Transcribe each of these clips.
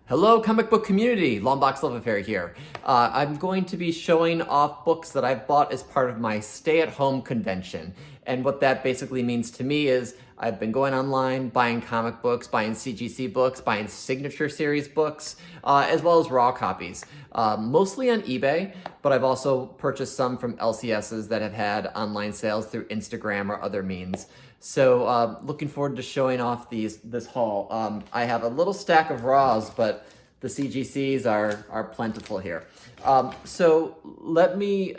Hello, comic book community. Longbox Love Affair here. I'm going to be showing off books that I've bought as part of my stay-at-home convention. And what that basically means to me is I've been going online, buying comic books, buying CGC books, buying signature series books, as well as raw copies. Mostly on eBay, but I've also purchased some from LCSs that have had online sales through Instagram or other means. So looking forward to showing off this haul. I have a little stack of raws, but the CGCs are plentiful here. So let me,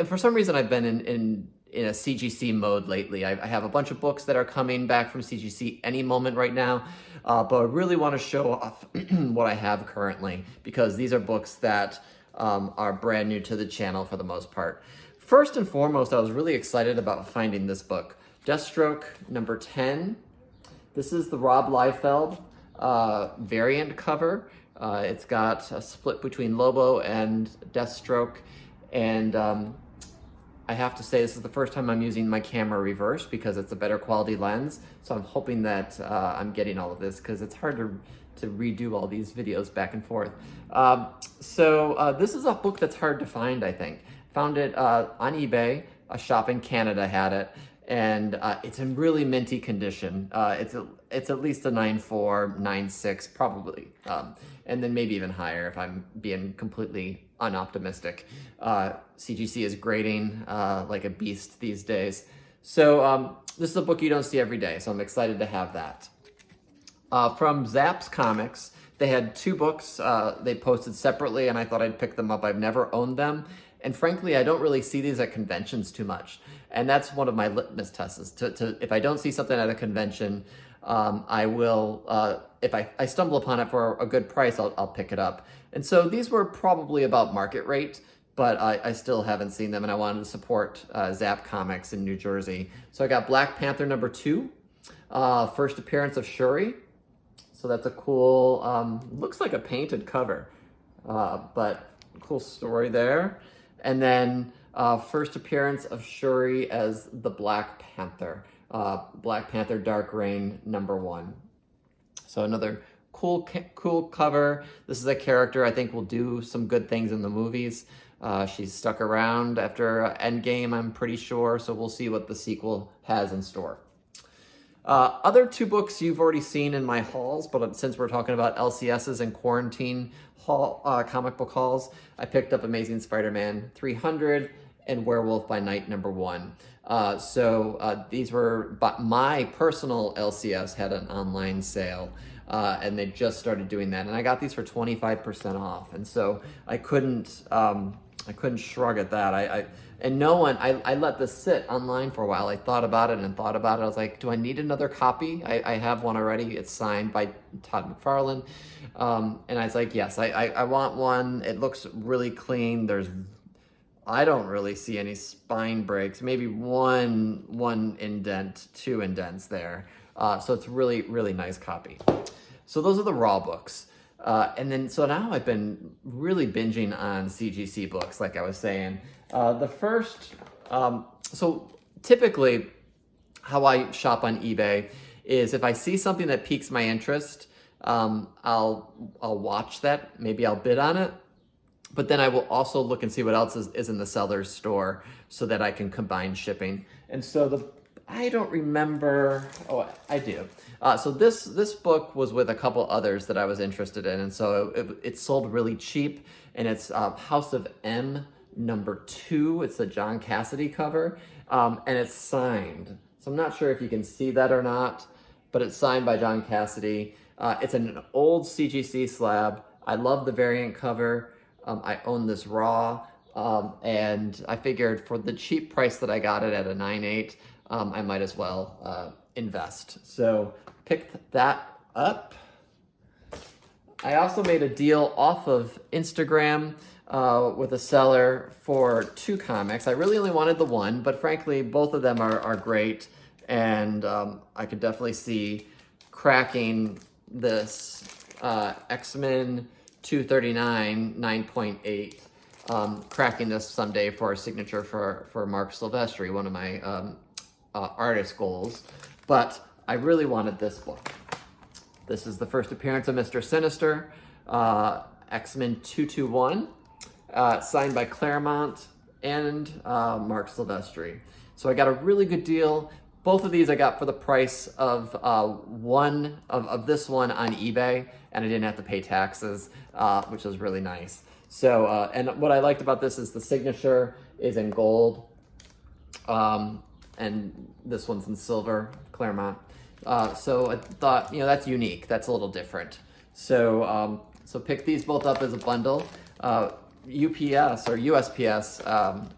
for some reason I've been in a CGC mode lately. I have a bunch of books that are coming back from CGC any moment right now, but I really want to show off what I have currently because these are books that are brand new to the channel for the most part. First and foremost, I was really excited about finding this book. Deathstroke number 10. This is the Rob Liefeld variant cover. It's got a split between Lobo and Deathstroke, and I have to say this is the first time I'm using my camera reverse because it's a better quality lens, so I'm hoping that I'm getting all of this because it's hard to redo all these videos back and forth. This is a book that's hard to find, I think. Found it on eBay. A shop in Canada had it. And it's in really minty condition. It's at least a 9.4, 9.6 probably, and then maybe even higher if I'm being completely unoptimistic. CGC is grading like a beast these days. So this is a book you don't see every day, so I'm excited to have that. From Zapp's Comics, they had two books they posted separately, and I thought I'd pick them up. I've never owned them. And frankly, I don't really see these at conventions too much. And that's one of my litmus tests. If I don't see something at a convention, I will, if I stumble upon it for a good price, I'll pick it up. And so these were probably about market rate, but I still haven't seen them, and I wanted to support Zapp Comics in New Jersey. So I got Black Panther number 2, first appearance of Shuri. So that's a cool, looks like a painted cover, but cool story there. And then first appearance of Shuri as the Black Panther. Black Panther Dark Reign number 1. So another cool cover. This is a character I think will do some good things in the movies. She's stuck around after Endgame, I'm pretty sure, so we'll see what the sequel has in store. Other two books you've already seen in my hauls, but since we're talking about LCSs and quarantine haul, comic book hauls, I picked up Amazing Spider-Man 300 and Werewolf by Night number 1. These were, my personal LCS had an online sale, and they just started doing that, and I got these for 25% off, and so I couldn't shrug at that. I let this sit online for a while. I thought about it and thought about it. I was like, do I need another copy? I have one already. It's signed by Todd McFarlane. And I was like, yes, I want one. It looks really clean. I don't really see any spine breaks. Maybe one indent, 2 indents there. So it's really, really nice copy. So those are the raw books. So now I've been really binging on CGC books, like I was saying. So typically how I shop on eBay is if I see something that piques my interest, I'll watch that, maybe I'll bid on it, but then I will also look and see what else is in the seller's store so that I can combine shipping. And so I don't remember, oh, I do. So this book was with a couple others that I was interested in, and so it sold really cheap, and it's House of M number 2. It's the John Cassidy cover, and it's signed. So I'm not sure if you can see that or not, but it's signed by John Cassidy. It's an old CGC slab. I love the variant cover. I own this raw, and I figured for the cheap price that I got it at a 9.8, I might as well invest. So picked that up. I also made a deal off of Instagram with a seller for 2 comics. I really only wanted the one, but frankly, both of them are great, and I could definitely see cracking this X-Men 239 9.8, cracking this someday for a signature for Mark Silvestri, one of my artist goals, but I really wanted this book. This is the first appearance of Mr. Sinister, X-Men 221, signed by Claremont and Mark Silvestri. So I got a really good deal. Both of these I got for the price of this one on eBay, and I didn't have to pay taxes, which was really nice. So, and what I liked about this is the signature is in gold, and this one's in silver, Claremont. So I thought, that's unique. That's a little different. So, so pick these both up as a bundle. UPS or USPS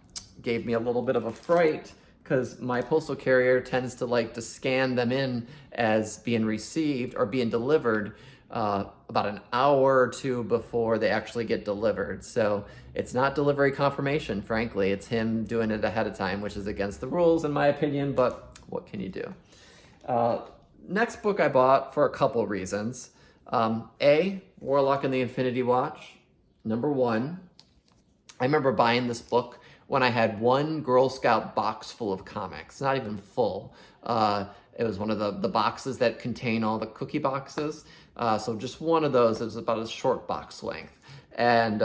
gave me a little bit of a fright because my postal carrier tends to like to scan them in as being received or being delivered about an hour or two before they actually get delivered. So it's not delivery confirmation, frankly. It's him doing it ahead of time, which is against the rules in my opinion, but what can you do? Next book I bought for a couple reasons. Warlock and the Infinity Watch, #1. I remember buying this book when I had one Girl Scout box full of comics, not even full. It was one of the boxes that contain all the cookie boxes. So just one of those. It was about a short box length. And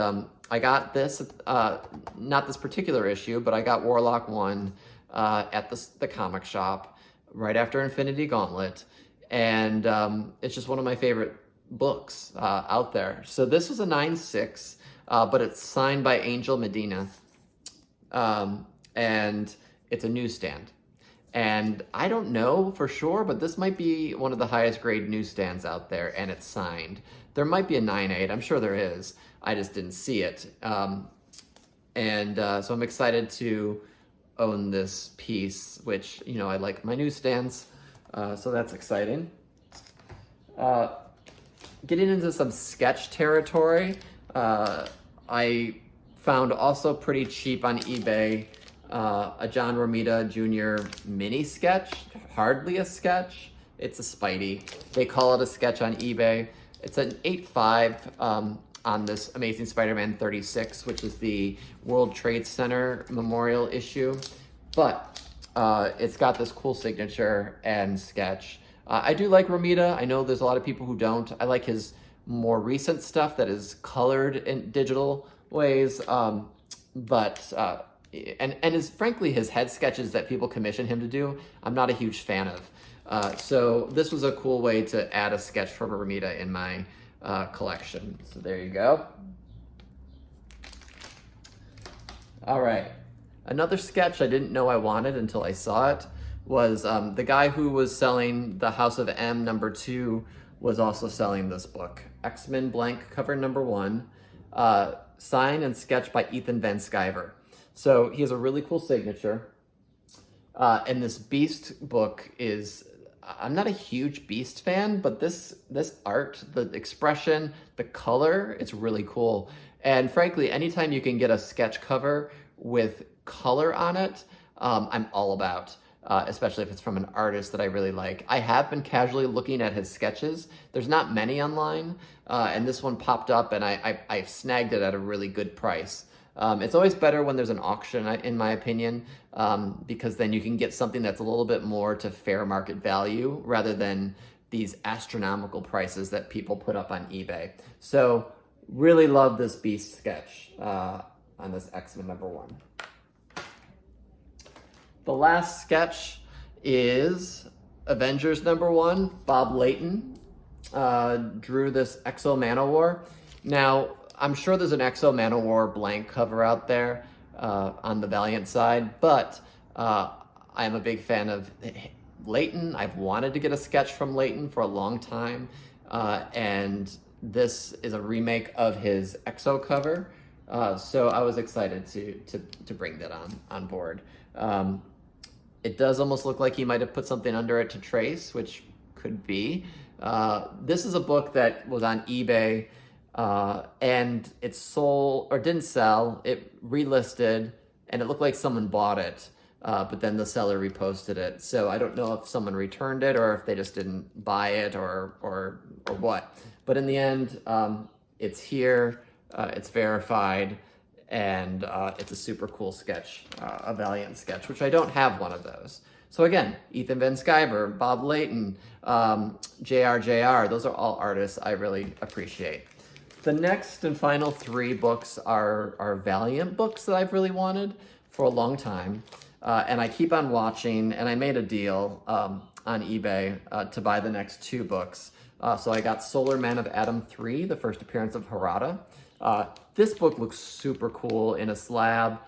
I got this, not this particular issue, but I got Warlock 1 at the comic shop right after Infinity Gauntlet. And it's just one of my favorite books out there. So this was a 9.6, but it's signed by Angel Medina. And it's a newsstand. And I don't know for sure, but this might be one of the highest grade newsstands out there, and it's signed. There might be a 9.8, I'm sure there is. I just didn't see it. So I'm excited to own this piece, which, I like my newsstands, so that's exciting. Getting into some sketch territory, I found also pretty cheap on eBay a John Romita Jr. mini sketch, hardly a sketch. It's a Spidey. They call it a sketch on eBay. It's an 8.5 on this Amazing Spider-Man 36, which is the World Trade Center memorial issue. But it's got this cool signature and sketch. I do like Romita. I know there's a lot of people who don't. I like his more recent stuff that is colored in digital ways, frankly his head sketches that people commission him to do, I'm not a huge fan of. So this was a cool way to add a sketch from Romita in my collection. So there you go. All right, another sketch I didn't know I wanted until I saw it was the guy who was selling the House of M #2 was also selling this book. X-Men blank cover #1, signed and sketched by Ethan Van Sciver. So he has a really cool signature. And this Beast book is, I'm not a huge Beast fan, but this art, the expression, the color, it's really cool. And frankly, anytime you can get a sketch cover with color on it, I'm all about. Especially if it's from an artist that I really like. I have been casually looking at his sketches. There's not many online, and this one popped up and I snagged it at a really good price. It's always better when there's an auction, in my opinion, because then you can get something that's a little bit more to fair market value rather than these astronomical prices that people put up on eBay. So really love this Beast sketch on this X-Men #1. The last sketch is Avengers #1. Bob Layton drew this Exo Manowar. Now, I'm sure there's an Exo Manowar blank cover out there on the Valiant side, but I'm a big fan of Layton. I've wanted to get a sketch from Layton for a long time, and this is a remake of his Exo cover, so I was excited to bring that on board. It does almost look like he might have put something under it to trace, which could be. This is a book that was on eBay, and it sold, or didn't sell, it relisted, and it looked like someone bought it, but then the seller reposted it. So I don't know if someone returned it or if they just didn't buy it or what. But in the end, it's here, it's verified, and it's a super cool sketch, a Valiant sketch, which I don't have one of those. So again, Ethan Van Sciver, Bob Layton, JR, those are all artists I really appreciate. The next and final 3 books are Valiant books that I've really wanted for a long time. And I keep on watching, and I made a deal on eBay to buy the next 2 books. So I got Solar Man of Adam 3, the first appearance of Harada. This book looks super cool in a slab.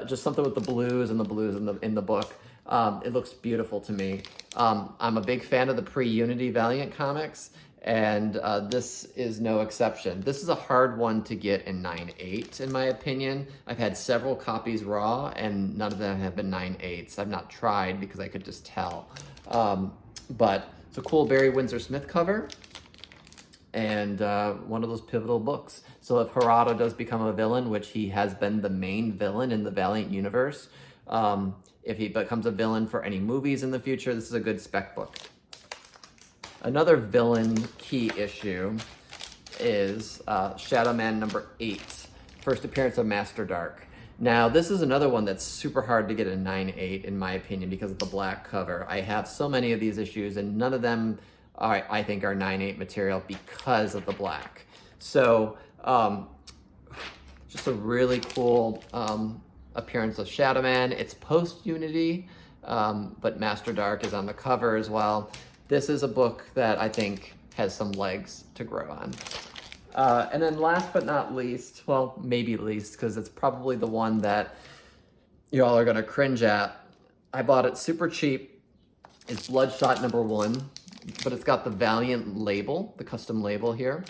Just something with the blues and the blues in the book. It looks beautiful to me. I'm a big fan of the pre-Unity Valiant comics, and this is no exception. This is a hard one to get in 9/8, in my opinion. I've had several copies raw, and none of them have been 9/8. I've not tried because I could just tell. But it's a cool Barry Windsor Smith cover, and one of those pivotal books. So if Harada does become a villain, which he has been the main villain in the Valiant universe, if he becomes a villain for any movies in the future, this is a good spec book. Another villain key issue is Shadowman number 8, first appearance of Master Dark. Now, this is another one that's super hard to get in 9/8, in my opinion, because of the black cover. I have so many of these issues, and none of them I think are 9/8 material because of the black. So, just a really cool appearance of Shadowman. It's post-Unity, but Master Dark is on the cover as well. This is a book that I think has some legs to grow on. And then last but not least, well, maybe least, because it's probably the one that you all are going to cringe at. I bought it super cheap. It's Bloodshot number 1, but it's got the Valiant label, the custom label here,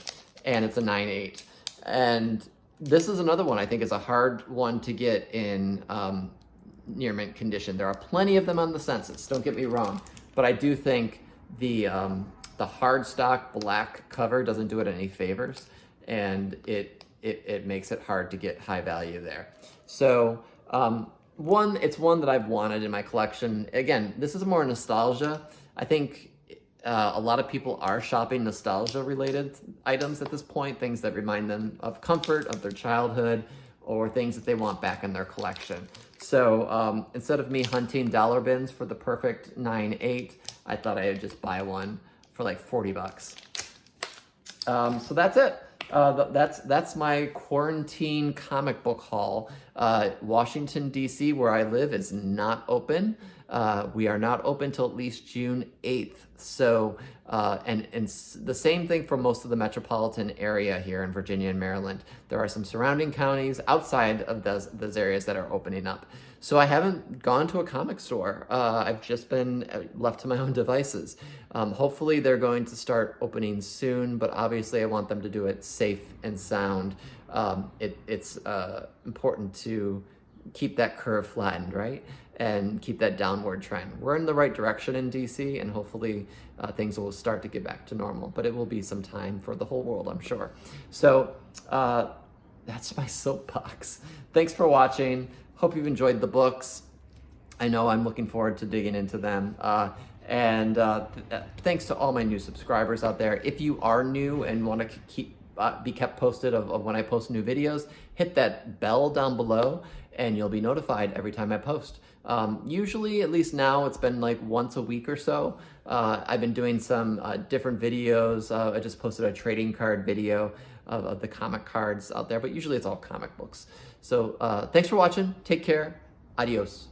and it's a 9/8. And this is another one I think is a hard one to get in near mint condition. There are plenty of them on the census, don't get me wrong, but I do think the hard stock black cover doesn't do it any favors, and it makes it hard to get high value there. So it's one that I've wanted in my collection. Again, this is more nostalgia. I think a lot of people are shopping nostalgia related items at this point, things that remind them of comfort, of their childhood, or things that they want back in their collection. So instead of me hunting dollar bins for the perfect 9/8, I thought I would just buy one for like 40 bucks. So that's it. That's my quarantine comic book haul. Washington, D.C., where I live, is not open. We are not open till at least June 8th. So, and the same thing for most of the metropolitan area here in Virginia and Maryland. There are some surrounding counties outside of those areas that are opening up. So I haven't gone to a comic store. I've just been left to my own devices. Hopefully they're going to start opening soon, but obviously I want them to do it safe and sound. It's important to keep that curve flattened, right? And keep that downward trend. We're in the right direction in DC, and hopefully things will start to get back to normal, but it will be some time for the whole world, I'm sure. So that's my soapbox. Thanks for watching. Hope you've enjoyed the books. I know I'm looking forward to digging into them. Thanks to all my new subscribers out there. If you are new and want to be kept posted of when I post new videos, hit that bell down below and you'll be notified every time I post. Usually, at least now, it's been like once a week or so. I've been doing some different videos. I just posted a trading card video of the comic cards out there, but usually it's all comic books. So thanks for watching. Take care. Adios.